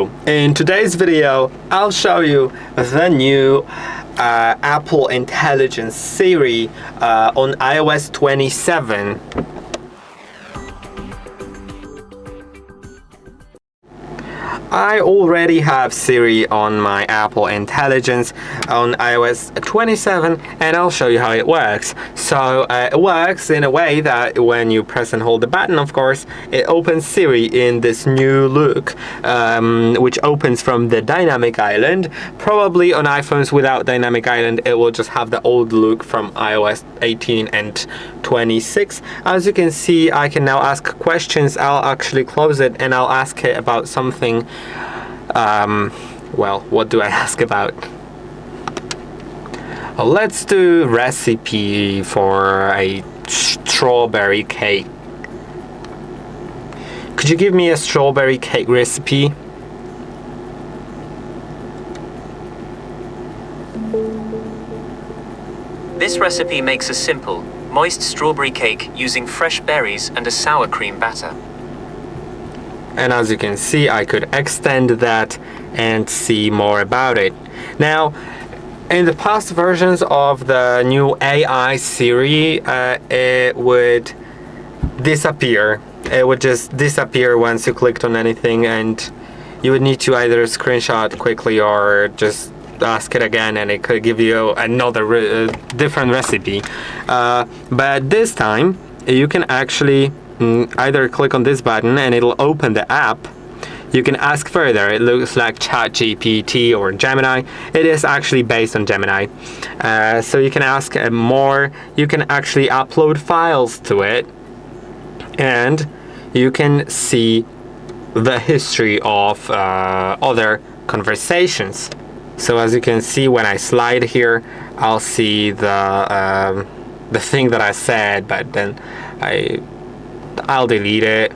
Hello, in today's video I'll show you the new Apple Intelligence Siri on iOS 27. I already have Siri on my Apple Intelligence on iOS 27 and I'll show you how it works. So it works in a way that when you press and hold the button, of course, it opens Siri in this new look, which opens from the dynamic island. Probably on iPhones without dynamic island, it will just have the old look from iOS 18 and 26. As you can see, I can now ask questions. I'll actually close it and I'll ask it about something. Well, what do I ask about? Let's do recipe for a strawberry cake. Could you give me a strawberry cake recipe? This recipe makes a simple, moist strawberry cake using fresh berries and a sour cream batter. And as you can see, I could extend that and see more about it. Now, in the past versions of the new AI Siri, it would disappear. It would just disappear once you clicked on anything, and you would need to either screenshot quickly or just ask it again and it could give you another different recipe. But this time, you can actually either click on this button and it'll open the app. You can ask further. It looks like ChatGPT or Gemini. It is actually based on Gemini. So you can ask more. You can actually upload files to it and you can see the history of other conversations. So as you can see, when I slide here, I'll see the thing that I said, but then I'll delete it.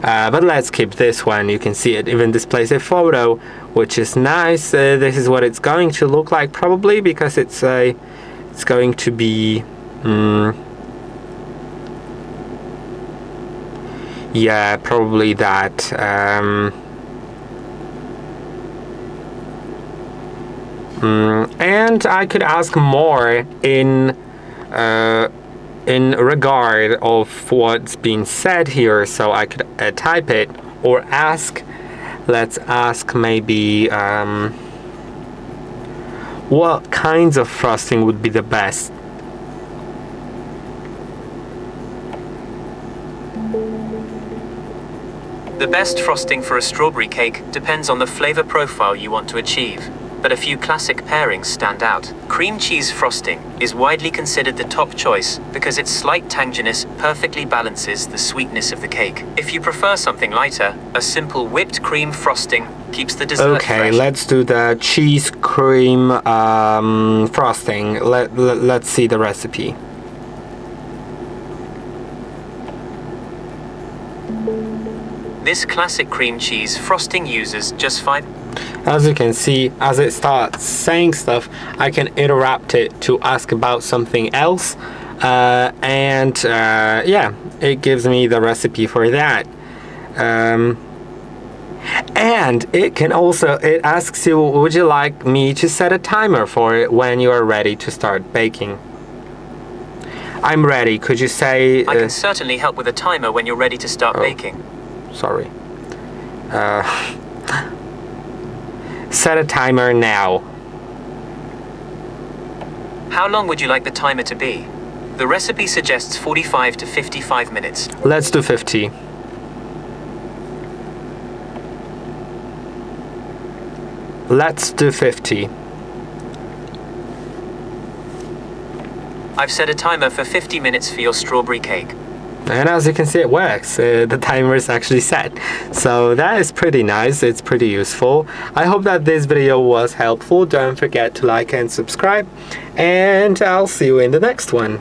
But let's keep this one. You can see it even displays a photo, which is nice. This is what it's going to look like probably, because it's going to be yeah, probably that. And I could ask more in regard of what's being said here, so I could type it or ask. Let's ask maybe what kinds of frosting would be the best. The best frosting for a strawberry cake depends on the flavor profile you want to achieve, but a few classic pairings stand out. Cream cheese frosting is widely considered the top choice because its slight tanginess perfectly balances the sweetness of the cake. If you prefer something lighter, a simple whipped cream frosting keeps the dessert fresh. Okay, let's do the cheese cream frosting. Let's see the recipe. This classic cream cheese frosting uses just 5. As you can see, as it starts saying stuff, I can interrupt it to ask about something else, and yeah, it gives me the recipe for that. And it can also, it asks you, would you like me to set a timer for it when you are ready to start baking? I'm ready. Could you say... I can certainly help with a timer when you're ready to start baking. Sorry. Set a timer now. How long would you like the timer to be? The recipe suggests 45 to 55 minutes. Let's do 50. Let's do 50. I've set a timer for 50 minutes for your strawberry cake. And as you can see, it works. The timer is actually set. So that is pretty nice. It's pretty useful. I hope that this video was helpful. Don't forget to like and subscribe. And I'll see you in the next one.